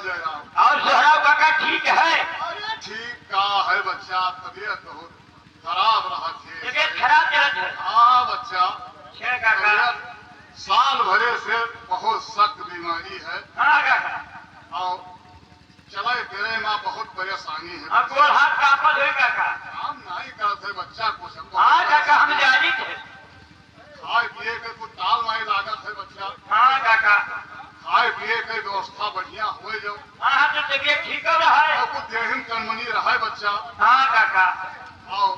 जय राम। और सोहराव काका ठीक है? अरे ठीक का है बच्चा, तबीयत बहुत खराब रहा थी। तबीयत खराब चलत है? हाँ बच्चा, छे काका। साल भरे से बहुत सख्त बीमारी है। हाँ काका। और चले तेरे माँ बहुत परेशानी है। अब गोल हाथ कापत है काका। काम नहीं करते बच्चा कुछ। हाँ काका, हम जानी थे। खाए पिए के कुछ ताल नहीं लागत है बच्चा। हाँ काका। खाए पिए के व्यवस्था बढ़िया हो जो। हाँ तो तबीयत ठीक हो रहा है। और कुछ देहिन कनमनी रहे बच्चा। हाँ काका। और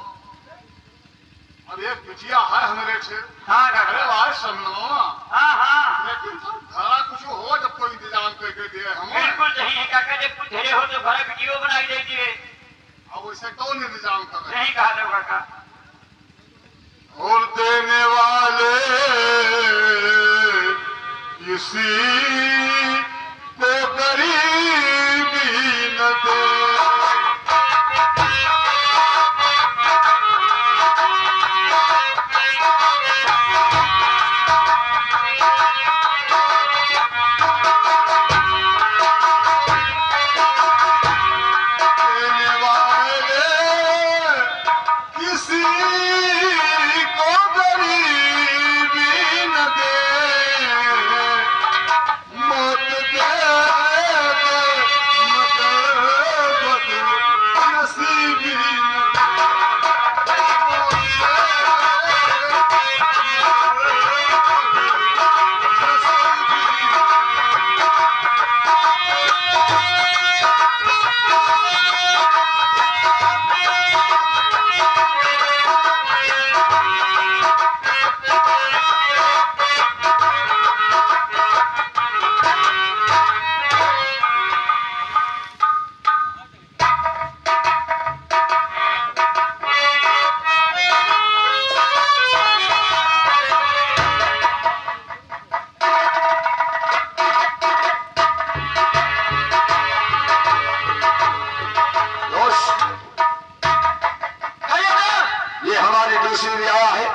अब एक बिटिया है हमारे से। हाँ काका। अरे भाई समझो। हाँ हाँ। लेकिन घरा कुछ हो जब कोई इंतजाम करके दिए हम। बिल्कुल सही है काका, जब कुछ धरे हो तो घर वीडियो बनाई दीजिए। अब वैसे कौन इंतजाम कर रहे? नहीं कहा था काका। और देने वाले किसी को गरीबी न दे। देने वाले किसी को गरीबी न दे। मौत दे दे मगर बदनसीबी न दे। ये हमारी दूसरी रियाया है।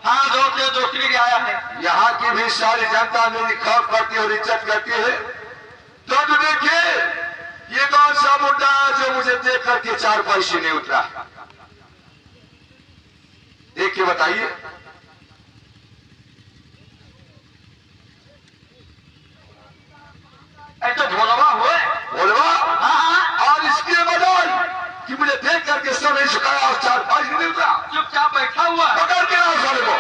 हाँ दोस्त, दूसरी रियाया है। यहाँ की भी सारी जनता मेरी खौफ करती है और इज्जत करती है। तो देखिए ये कौन सा मुद्दा है जो मुझे देख करके चार पैसे नहीं उतरा? देखिए बताइए। तो भोलवा हुए। बोलवा। हाँ। और इसके बजाय कि मुझे देख करके सर नहीं झुकाया और चार पैसे नहीं उतरा, चुपचाप बैठा हुआ है। पकड़ के लाओ साले को।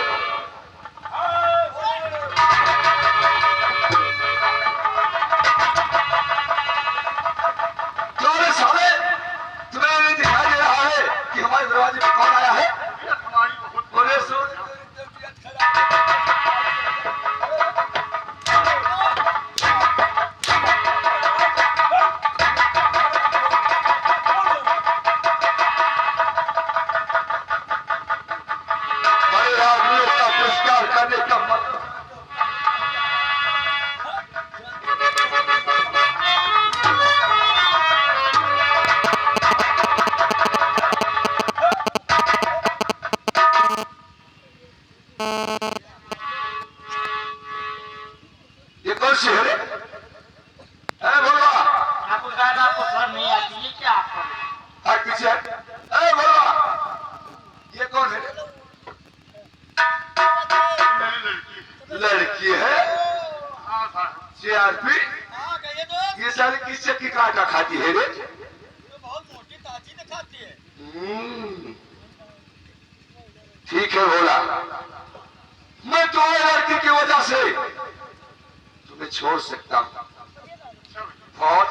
चलो साले, तुम्हें नहीं दिखाई दे रहा है कि हमारे दरवाजे पे कौन आया है? बोले सो। बड़े आदमियों का पुरस्कार करने का मतलब ये कौन सी है रे? बोलवा। आपको शायद आपको समझ नहीं आती है क्या आपको? हट पीछे हट। बोलवा, ये कौन है? लड़की है। CRP। ये सारी किस चक्की का आटा खाती है रे? बहुत मोटी ताजी दिखाती है। ठीक है भोला, मैं तुम्हारी लड़की की वजह से तुम्हें छोड़ सकता हूँ। बहुत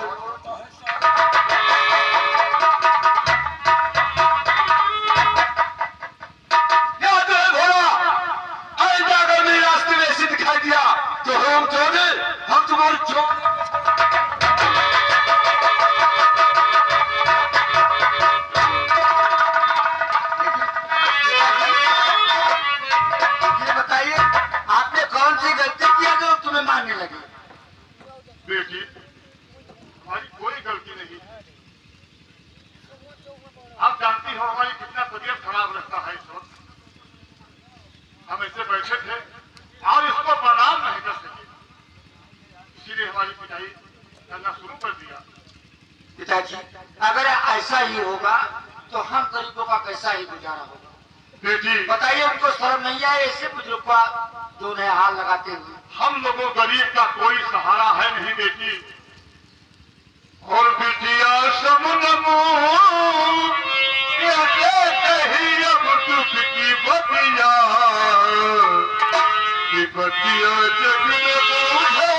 याद है भोला, आइंदा अगर मेरे रास्ते में ऐसे दिखाई दिया तो हम छोड़े, हम तुम्हारी छोड़। ये बताइए, आपने कौन सी गलती किया जो तुम्हें मारने लगी? बेटी, हमारी कोई गलती नहीं। आप जानती हो हमारी कितना तबीयत खराब रहता है इस वक्त। हम ऐसे बैठे थे और इसको प्रणाम नहीं कर सके, इसीलिए हमारी पिटाई करना शुरू कर दिया। पिताजी अगर ऐसा ही होगा तो हम गरीबों का कैसा ही गुजारा होगा। बेटी बताइए उनको शर्म नहीं आए ऐसे बुजुर्ग का जो नया हाल लगाते हुए। हम लोगों गरीब का कोई सहारा है नहीं बेटी। और बिटिया समनमो कही अब दुख की बतिया कि बतिया जग में बूझे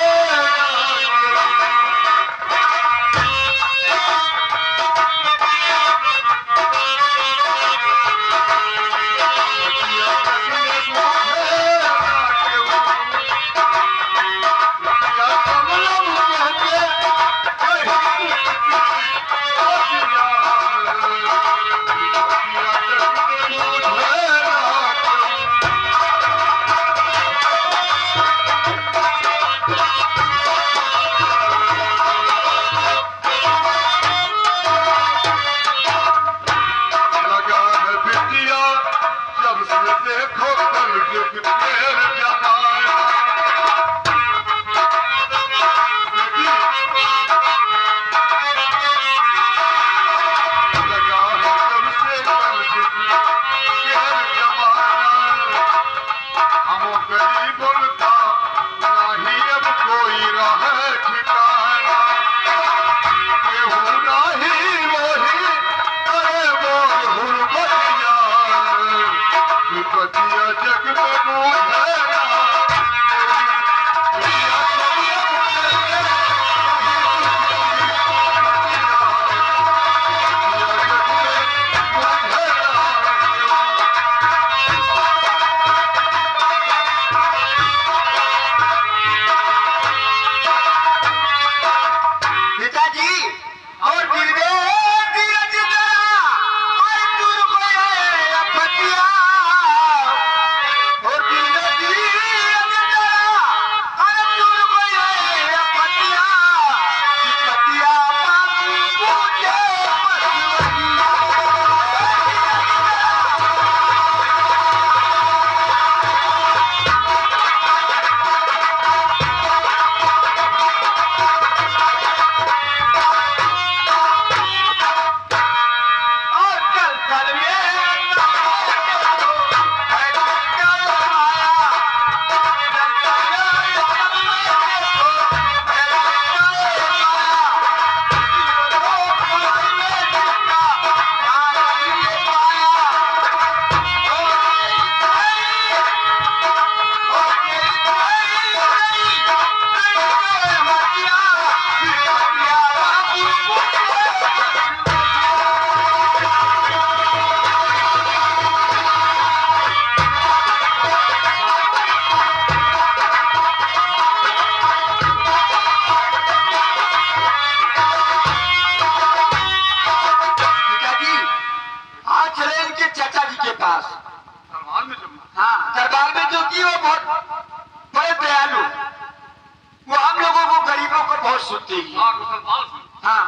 सुनते ही। हाँ मुसलमान सुन। हाँ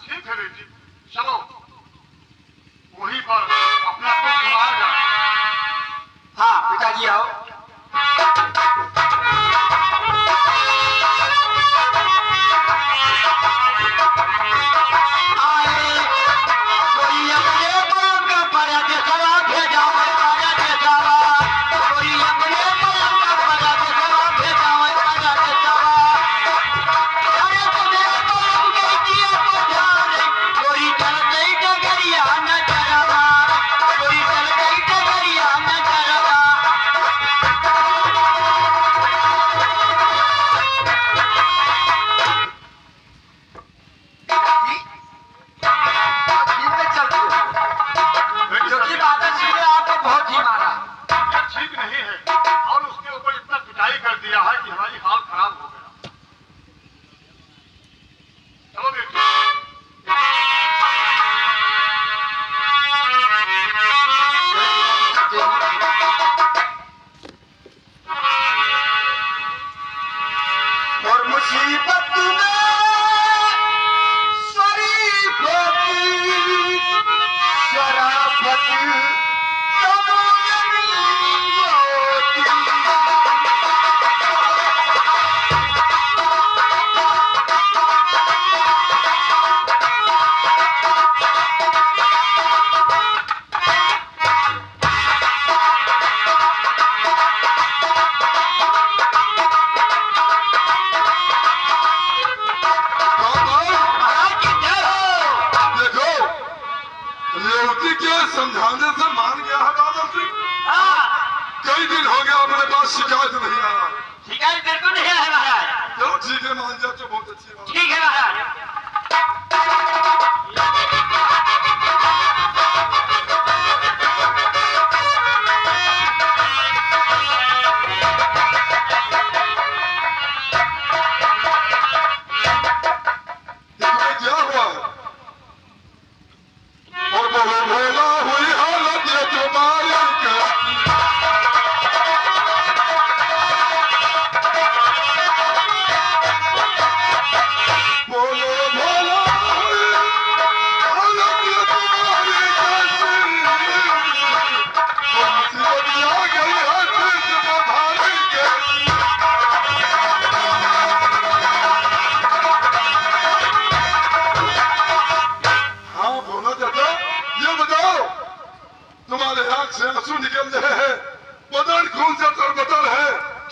ठीक है बेटी, चलो वहीं पर अपना को सुनाया जाए। हाँ पिताजी आओ। ठीक नहीं है और उसके ऊपर इतना पिटाई कर दिया है कि हमारी हाल खराब हो गया। चलो बेटी। और मुसीबत में शरीफ होती शराफत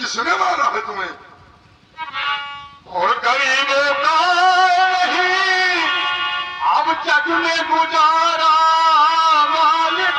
किसने मारा है तुम्हें? और गरीबों का नहीं अब जग में गुजारा मालिक।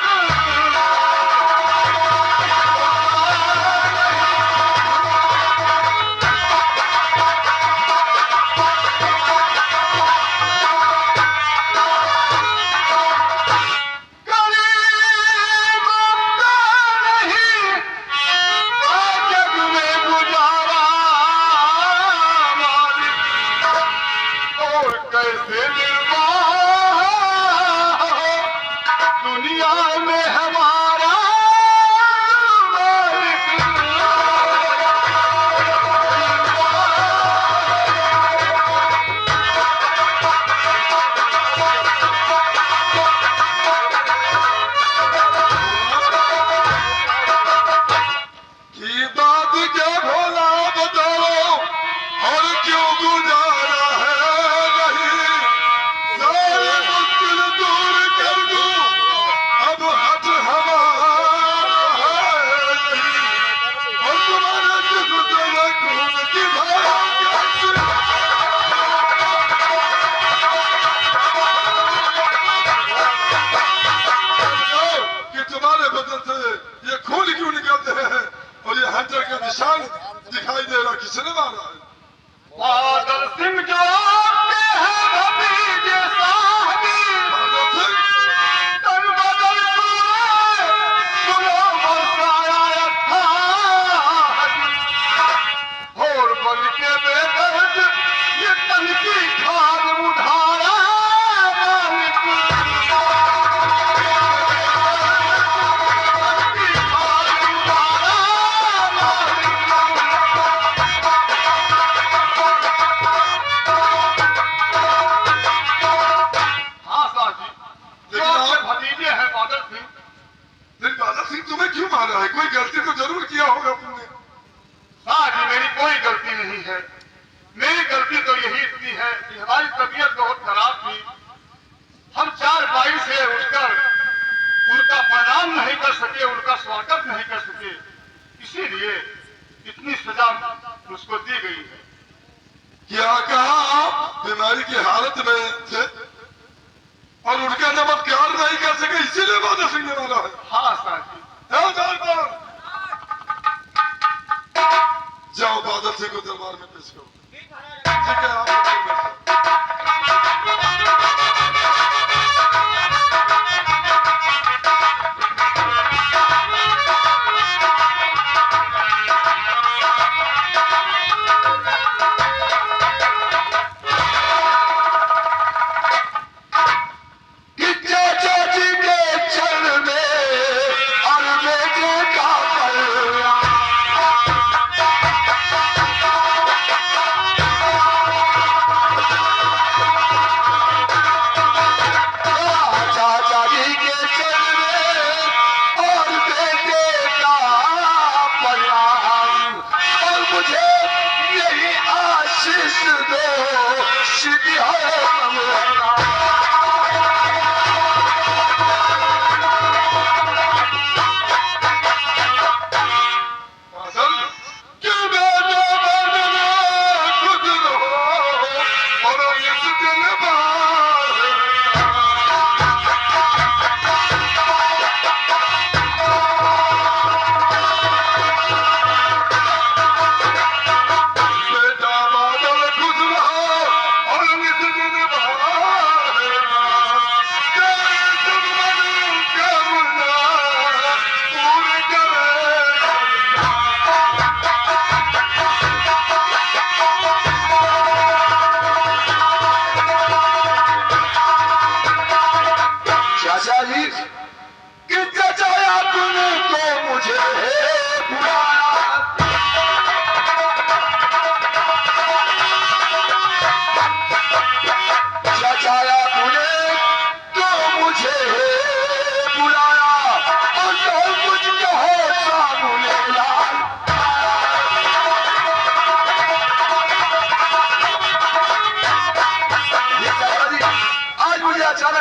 निशान दिखाई दे रहा, किसने मारा है? बादल सिंह जो आपके हैं भतीजे साहबी, तन बदल सुनो बरसाया था और बन के बेदर्द ये तन की खाद उधारा तुम्हें क्यों मारा है? कोई गलती तो जरूर किया होगा तुमने। जी मेरी कोई गलती नहीं है। मेरी गलती तो यही इतनी है कि हमारी तबीयत बहुत खराब थी। हम 4 भाई से उठकर उनका प्रणाम नहीं कर सके, उनका स्वागत नहीं कर सके, इसीलिए इतनी सजा मुझको दी गई है। क्या कहा आप बीमारी की हालत में थे और उनका नमस्कार नहीं कर सके, इसीलिए बादल सिंह ने मारा है? हाँ साहब, जाओ बादल सिंह को दरबार में पेश करो। ठीक है, आप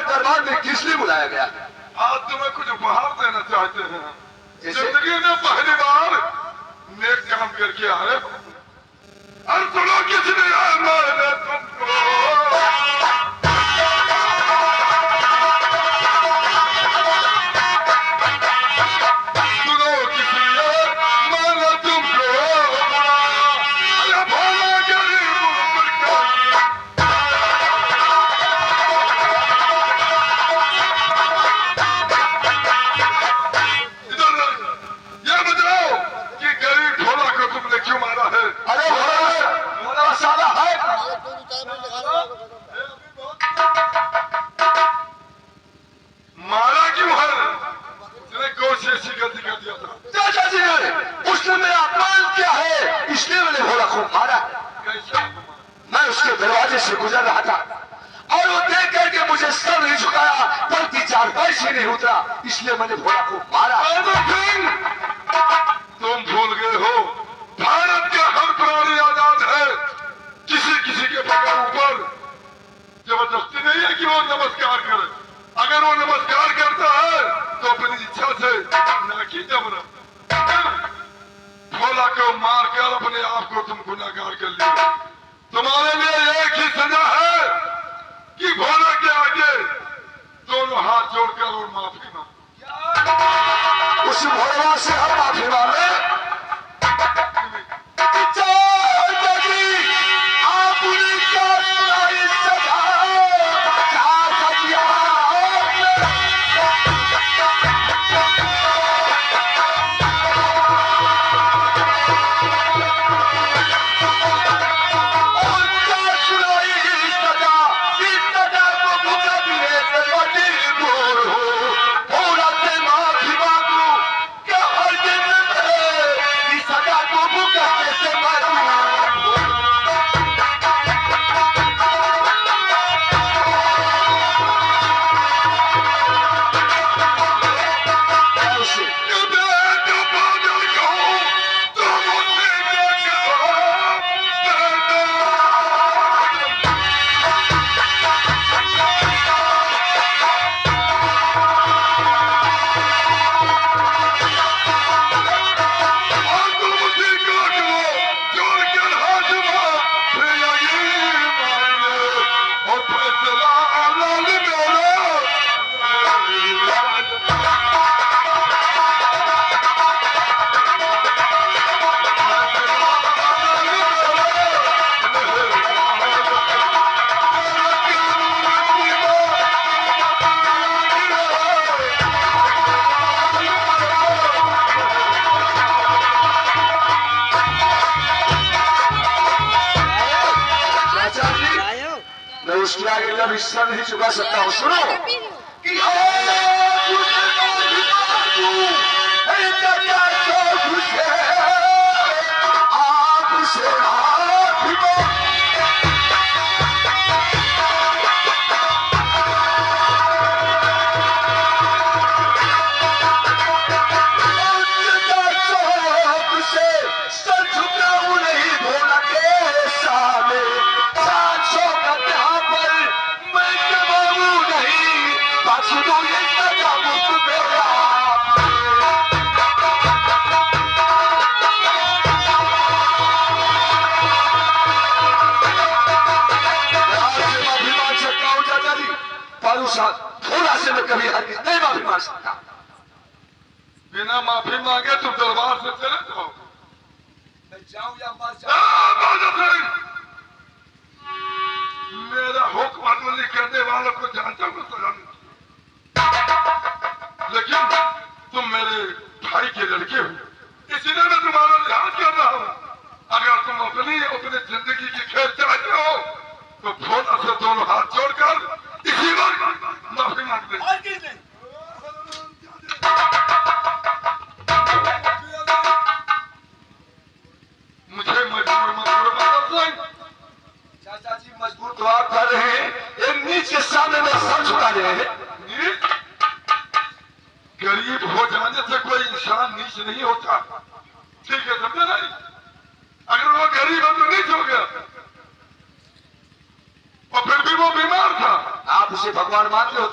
दरबार में किस लिए बुलाया गया? आज तुम्हें कुछ उपहार देना चाहते हैं। जिंदगी में पहली बार नेक काम करके आए हो। और सुनो किसने मारे तुमको, सुनो किसने मारा तुमको, अरे भोला गरीब ऊपर का ये बताओ कि गरीब भोला को तुमने क्यों मारा है? अरे भोला साला है। मारा क्यों है? उसने कौन सी ऐसी गलती कर दिया था? चाचा जी ने उसने मेरा अपमान किया है, इसलिए मैंने भोला को मारा। कैसे? मैं उसके दरवाजे से गुजर रहा था और वो देख करके मुझे सर नहीं झुकाया, बल्कि चारपाई से नहीं उतरा, इसलिए मैंने भोला को मारा। तुम भूल गए हो, भारत का हर प्राणी आजाद है। किसी किसी के बगैर ऊपर जबरदस्ती नहीं है कि वो नमस्कार करे। अगर वो नमस्कार करता है तो अपनी इच्छा से, ना कि जबरन। भोला को मारकर अपने आप को तुम गुनाहगार कर लिया। तुम्हारे लिए एक ही सजा है कि भोला के आगे दोनों हाथ जोड़कर और माफी मांगो। उस भोला से हम माफी मांगे। आपने क्या सुनाई सजा, क्या सजा और क्या सुनाई सजा, इस सजा को भुगतने से मजबूर हो। भोला से माफी मांगू क्या हर दिन में इस सजा को भुगतने से मजबूर हो। ऐसे मैं उसके आगे कभी सर नहीं झुका सकता हूँ। सुनो कि भोला से मैं कभी हरगिज नहीं माफी मांग सकता। बिना माफी मांगे तुम दरबार से चले जाओ। मैं जाऊं या मर जाऊं? मेरा हुक्म अमली करने वालों को जानता हूँ सजा नहीं। लेकिन तुम मेरे भाई के लड़के हो, इसलिए मैं तुम्हारा लिहाज कर रहा हूँ। अगर तुम अपनी जिंदगी की खेल चाहते हो तो भोला से दोनों हाथ जोड़कर इसी वक्त माफी मांग दे। और किसने? मुझे मजबूर मत करो सिंह। चाचा जी मजबूर तो आप कर रहे हैं, एक नीच के सामने में सर झुका रहे हैं। नीच? गरीब हो जाने से कोई इंसान नीच नहीं होता। ठीक है, समझे नहीं? अगर वो गरीब है तो नीच हो गया, और फिर भी वो बीमार था। आप उसे भगवान मानते हो